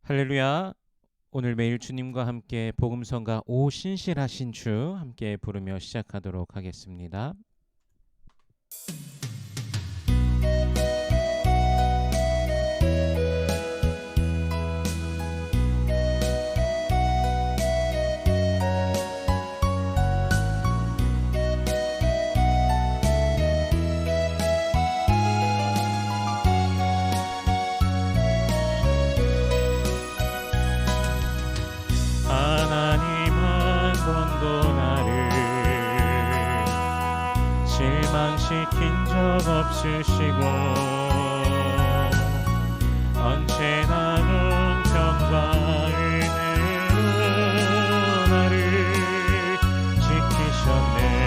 할렐루야. 오늘 매일 주님과 함께 복음성가 오 신실하신 주 함께 부르며 시작하도록 하겠습니다. 하나님 한 번도 나를 실망시킨 적 없으시고 언제나 공평과 은혜로 나를 지키셨네.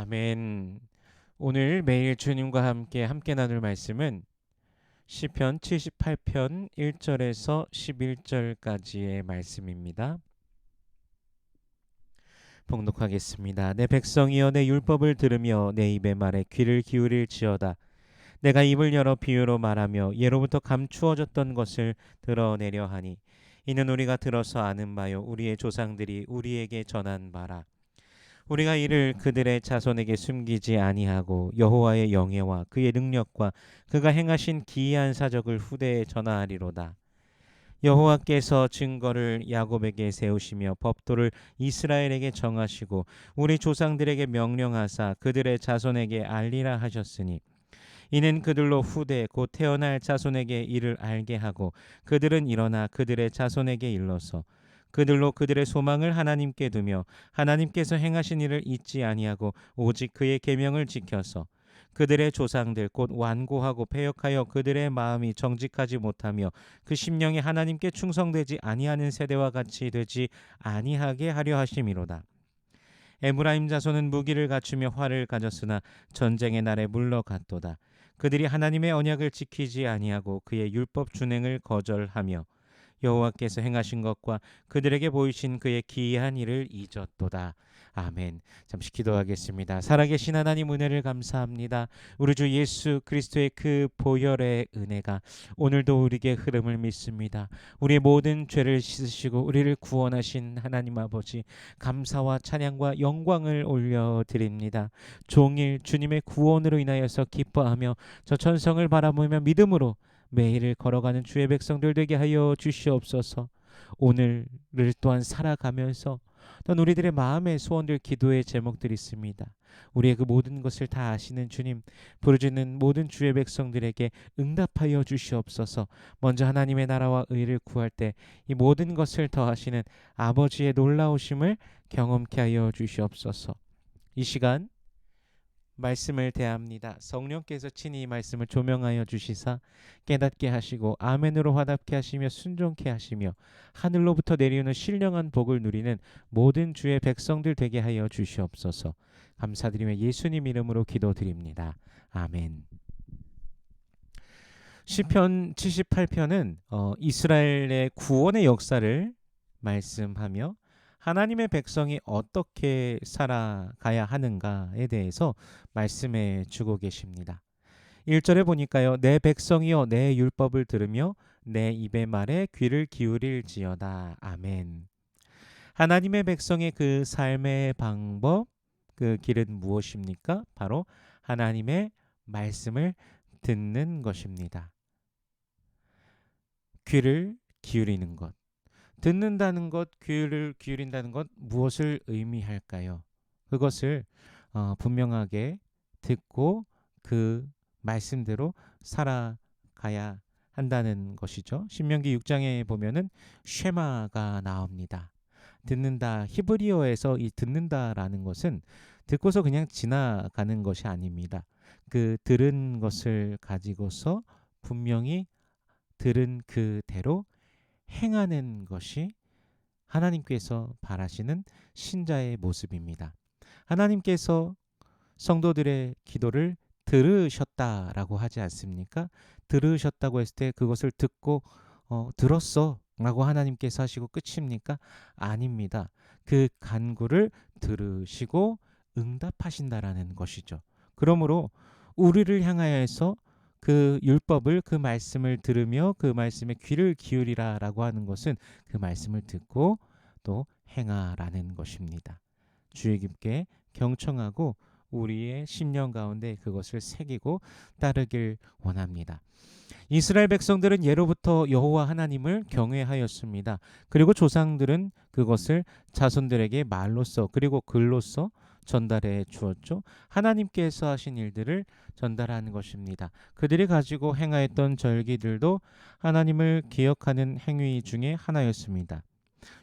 아멘. 오늘 매일 주님과 함께 나눌 말씀은 시편 78편 1절에서 11절까지의 말씀입니다. 봉독하겠습니다. 내 백성이여 내 율법을 들으며 내 입의 말에 귀를 기울일지어다. 내가 입을 열어 비유로 말하며 예로부터 감추어졌던 것을 드러내려 하니 이는 우리가 들어서 아는 바요 우리의 조상들이 우리에게 전한 바라. 우리가 이를 그들의 자손에게 숨기지 아니하고 여호와의 영예와 그의 능력과 그가 행하신 기이한 사적을 후대에 전하리로다. 여호와께서 증거를 야곱에게 세우시며 법도를 이스라엘에게 정하시고 우리 조상들에게 명령하사 그들의 자손에게 알리라 하셨으니 이는 그들로 후대 곧 태어날 자손에게 이를 알게 하고 그들은 일어나 그들의 자손에게 일러서 그들로 그들의 소망을 하나님께 두며 하나님께서 행하신 일을 잊지 아니하고 오직 그의 계명을 지켜서 그들의 조상들 곧 완고하고 패역하여 그들의 마음이 정직하지 못하며 그 심령이 하나님께 충성되지 아니하는 세대와 같이 되지 아니하게 하려 하심이로다. 에브라임 자손은 무기를 갖추며 활을 가졌으나 전쟁의 날에 물러갔도다. 그들이 하나님의 언약을 지키지 아니하고 그의 율법 준행을 거절하며 여호와께서 행하신 것과 그들에게 보이신 그의 기이한 일을 잊었도다. 아멘. 잠시 기도하겠습니다. 살아계신 하나님 은혜를 감사합니다. 우리 주 예수 그리스도의 그 보혈의 은혜가 오늘도 우리에게 흐름을 믿습니다. 우리의 모든 죄를 씻으시고 우리를 구원하신 하나님 아버지 감사와 찬양과 영광을 올려드립니다. 종일 주님의 구원으로 인하여서 기뻐하며 저 천성을 바라보며 믿음으로 매일을 걸어가는 주의 백성들 되게 하여 주시옵소서. 오늘을 또한 살아가면서 또한 우리들의 마음의 소원들, 기도의 제목들이 있습니다. 우리의 그 모든 것을 다 아시는 주님, 부르짖는 모든 주의 백성들에게 응답하여 주시옵소서. 먼저 하나님의 나라와 의를 구할 때 이 모든 것을 더하시는 아버지의 놀라우심을 경험케 하여 주시옵소서. 이 시간 말씀을 대합니다. 성령께서 친히 이 말씀을 조명하여 주시사 깨닫게 하시고 아멘으로 화답케 하시며 순종케 하시며 하늘로부터 내리오는 신령한 복을 누리는 모든 주의 백성들 되게 하여 주시옵소서. 감사드리며 예수님 이름으로 기도드립니다. 아멘. 시편 78편은 이스라엘의 구원의 역사를 말씀하며 하나님의 백성이 어떻게 살아가야 하는가에 대해서 말씀해 주고 계십니다. 1절에 보니까요. 내 백성이여 내 율법을 들으며 내 입의 말에 귀를 기울일지어다. 아멘. 하나님의 백성의 그 삶의 방법, 그 길은 무엇입니까? 바로 하나님의 말씀을 듣는 것입니다. 귀를 기울이는 것. 듣는다는 것, 귀를 기울인다는 것 무엇을 의미할까요? 그것을 분명하게 듣고 그 말씀대로 살아가야 한다는 것이죠. 신명기 6장에 보면은 쉐마가 나옵니다. 듣는다. 히브리어에서 이 듣는다라는 것은 듣고서 그냥 지나가는 것이 아닙니다. 그 들은 것을 가지고서 분명히 들은 그대로 행하는 것이 하나님께서 바라시는 신자의 모습입니다. 하나님께서 성도들의 기도를 들으셨다라고 하지 않습니까? 들으셨다고 했을 때 그것을 듣고 들었어 라고 하나님께서 하시고 끝입니까? 아닙니다. 그 간구를 들으시고 응답하신다라는 것이죠. 그러므로 우리를 향하여서 그 율법을, 그 말씀을 들으며 그 말씀에 귀를 기울이라라고 하는 것은 그 말씀을 듣고 또 행하라는 것입니다. 주의 깊게 경청하고 우리의 심령 가운데 그것을 새기고 따르길 원합니다. 이스라엘 백성들은 예로부터 여호와 하나님을 경외하였습니다. 그리고 조상들은 그것을 자손들에게 말로써 그리고 글로써 전달해 주었죠. 하나님께서 하신 일들을 전달하는 것입니다. 그들이 가지고 행하였던 절기들도 하나님을 기억하는 행위 중에 하나였습니다.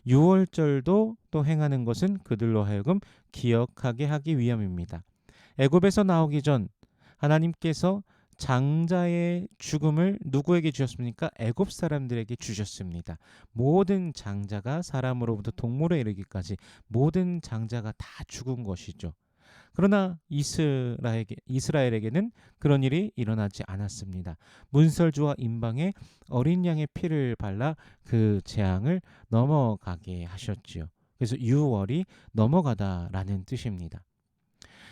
유월절도 또 행하는 것은 그들로 하여금 기억하게 하기 위함입니다. 애굽에서 나오기 전 하나님께서 장자의 죽음을 누구에게 주셨습니까? 애굽 사람들에게 주셨습니다. 모든 장자가 사람으로부터 동물에 이르기까지 모든 장자가 다 죽은 것이죠. 그러나 이스라엘에게는 그런 일이 일어나지 않았습니다. 문설주와 임방에 어린 양의 피를 발라 그 재앙을 넘어가게 하셨지요. 그래서 유월이 넘어가다라는 뜻입니다.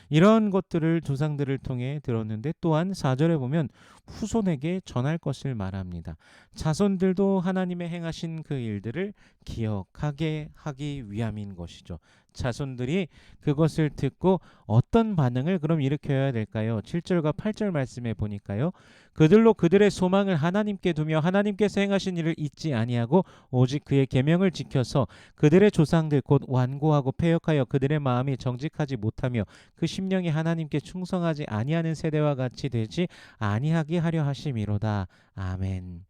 이런 것들을 조상들을 통해 들었는데 또한 4절에 보면 후손에게 전할 것을 말합니다. 자손들도 하나님의 행하신 그 일들을 기억하게 하기 위함인 것이죠. 자손들이 그것을 듣고 어떤 반응을 그럼 일으켜야 될까요? 7절과 8절 말씀에 보니까요. 그들로 그들의 소망을 하나님께 두며 하나님께서 행하신 일을 잊지 아니하고 오직 그의 계명을 지켜서 그들의 조상들 곧 완고하고 패역하여 그들의 마음이 정직하지 못하며 그 심령이 하나님께 충성하지 아니하는 세대와 같이 되지 아니하게 하려 하심이로다. 아멘.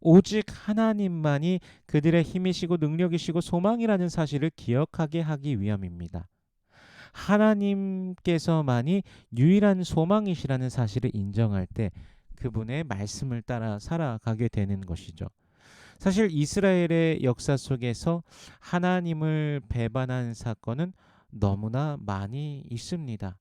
오직 하나님만이 그들의 힘이시고 능력이시고 소망이라는 사실을 기억하게 하기 위함입니다. 하나님께서만이 유일한 소망이시라는 사실을 인정할 때 그분의 말씀을 따라 살아가게 되는 것이죠. 사실 이스라엘의 역사 속에서 하나님을 배반한 사건은 너무나 많이 있습니다.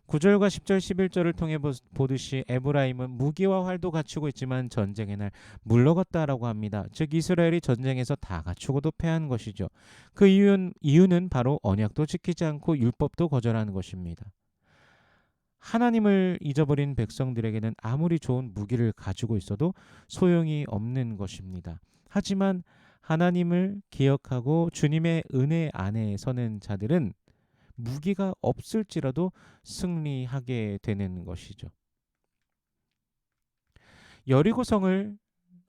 9절과 10절 11절을 통해 보듯이 에브라임은 무기와 활도 갖추고 있지만 전쟁의 날 물러갔다라고 합니다. 즉 이스라엘이 전쟁에서 다 갖추고도 패한 것이죠. 그 이유는 바로 언약도 지키지 않고 율법도 거절하는 것입니다. 하나님을 잊어버린 백성들에게는 아무리 좋은 무기를 가지고 있어도 소용이 없는 것입니다. 하지만 하나님을 기억하고 주님의 은혜 안에 서는 자들은 무기가 없을지라도 승리하게 되는 것이죠. 여리고성을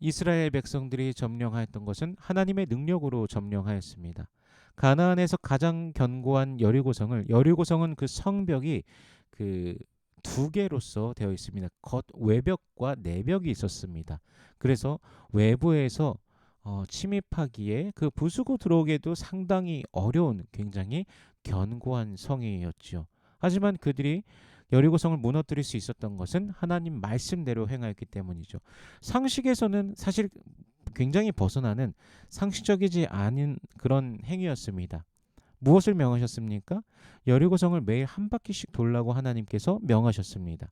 이스라엘 백성들이 점령하였던 것은 하나님의 능력으로 점령하였습니다. 가나안에서 가장 견고한 여리고성은 그 성벽이 그 두 개로서 되어 있습니다. 겉 외벽과 내벽이 있었습니다. 그래서 외부에서 침입하기에 그 부수고 들어오기에도 상당히 어려운 굉장히 견고한 성이었지요. 하지만 그들이 여리고성을 무너뜨릴 수 있었던 것은 하나님 말씀대로 행하였기 때문이죠. 상식에서는 사실 굉장히 벗어나는 상식적이지 않은 그런 행위였습니다. 무엇을 명하셨습니까? 여리고성을 매일 한 바퀴씩 돌라고 하나님께서 명하셨습니다.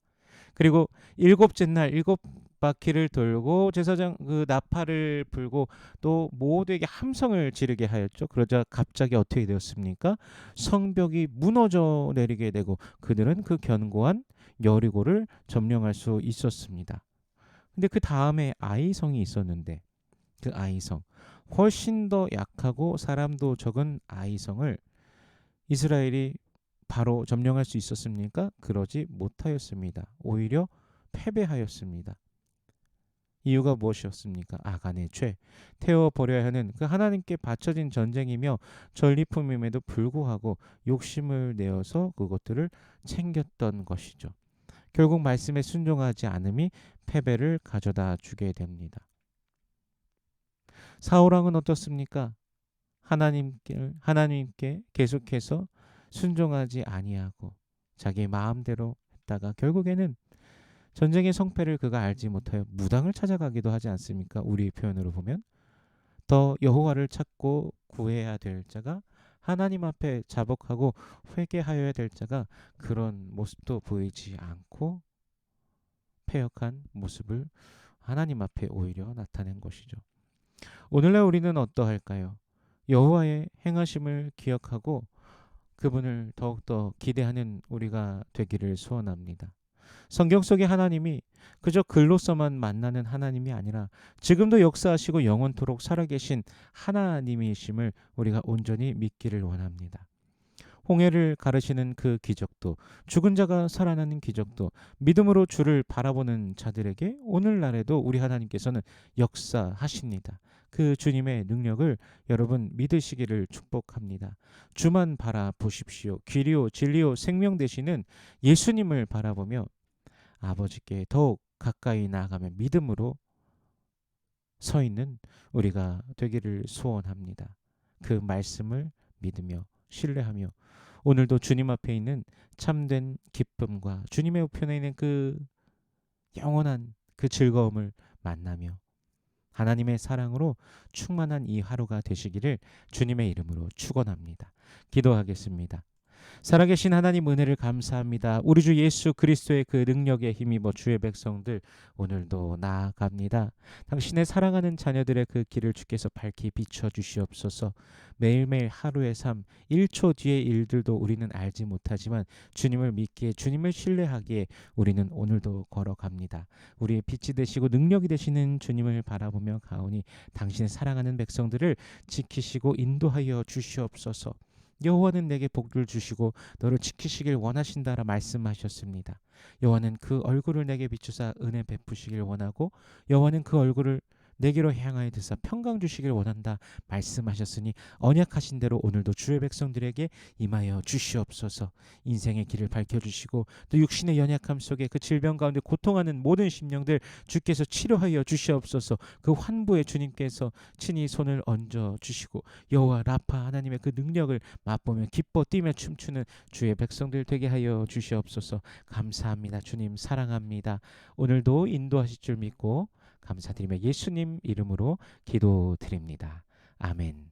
그리고 일곱째 날 일곱 바퀴를 돌고 제사장 그 나팔을 불고 또 모두에게 함성을 지르게 하였죠. 그러자 갑자기 어떻게 되었습니까? 성벽이 무너져 내리게 되고 그들은 그 견고한 여리고를 점령할 수 있었습니다. 근데 그 다음에 아이성이 있었는데 그 아이성 훨씬 더 약하고 사람도 적은 아이성을 이스라엘이 바로 점령할 수 있었습니까? 그러지 못하였습니다. 오히려 패배하였습니다. 이유가 무엇이었습니까? 아간의 죄, 태워버려야 하는 그 하나님께 바쳐진 전쟁이며 전리품임에도 불구하고 욕심을 내어서 그것들을 챙겼던 것이죠. 결국 말씀에 순종하지 않음이 패배를 가져다 주게 됩니다. 사울왕은 어떻습니까? 하나님께 계속해서 순종하지 아니하고 자기 마음대로 했다가 결국에는 전쟁의 성패를 그가 알지 못하여 무당을 찾아가기도 하지 않습니까? 우리의 표현으로 보면 더 여호와를 찾고 구해야 될 자가 하나님 앞에 자복하고 회개하여야 될 자가 그런 모습도 보이지 않고 패역한 모습을 하나님 앞에 오히려 나타낸 것이죠. 오늘날 우리는 어떠할까요? 여호와의 행하심을 기억하고 그분을 더욱더 기대하는 우리가 되기를 소원합니다. 성경 속의 하나님이 그저 글로서만 만나는 하나님이 아니라 지금도 역사하시고 영원토록 살아계신 하나님이심을 우리가 온전히 믿기를 원합니다. 홍해를 가르시는 그 기적도 죽은 자가 살아나는 기적도 믿음으로 주를 바라보는 자들에게 오늘날에도 우리 하나님께서는 역사하십니다. 그 주님의 능력을 여러분 믿으시기를 축복합니다. 주만 바라보십시오. 귀리요 진리요 생명 되시는 예수님을 바라보며 아버지께 더욱 가까이 나아가며 믿음으로 서 있는 우리가 되기를 소원합니다. 그 말씀을 믿으며 신뢰하며 오늘도 주님 앞에 있는 참된 기쁨과 주님의 우편에 있는 그 영원한 그 즐거움을 만나며 하나님의 사랑으로 충만한 이 하루가 되시기를 주님의 이름으로 축원합니다. 기도하겠습니다. 살아계신 하나님 은혜를 감사합니다. 우리 주 예수 그리스도의 그 능력에 힘입어 주의 백성들 오늘도 나아갑니다. 당신의 사랑하는 자녀들의 그 길을 주께서 밝히 비춰 주시옵소서. 매일매일 하루의 삶 1초 뒤의 일들도 우리는 알지 못하지만 주님을 믿기에 주님을 신뢰하기에 우리는 오늘도 걸어갑니다. 우리의 빛이 되시고 능력이 되시는 주님을 바라보며 가오니 당신의 사랑하는 백성들을 지키시고 인도하여 주시옵소서. 여호와는 내게 복을 주시고 너를 지키시길 원하신다라 말씀하셨습니다. 여호와는 그 얼굴을 내게 비추사 은혜 베푸시길 원하고 여호와는 그 얼굴을 내게로 향하여 드사 평강 주시길 원한다 말씀하셨으니 언약하신 대로 오늘도 주의 백성들에게 임하여 주시옵소서. 인생의 길을 밝혀주시고 또 육신의 연약함 속에 그 질병 가운데 고통하는 모든 심령들 주께서 치료하여 주시옵소서. 그 환부에 주님께서 친히 손을 얹어 주시고 여호와 라파 하나님의 그 능력을 맛보며 기뻐 뛰며 춤추는 주의 백성들 되게 하여 주시옵소서. 감사합니다. 주님 사랑합니다. 오늘도 인도하실 줄 믿고 감사드리며 예수님 이름으로 기도드립니다. 아멘.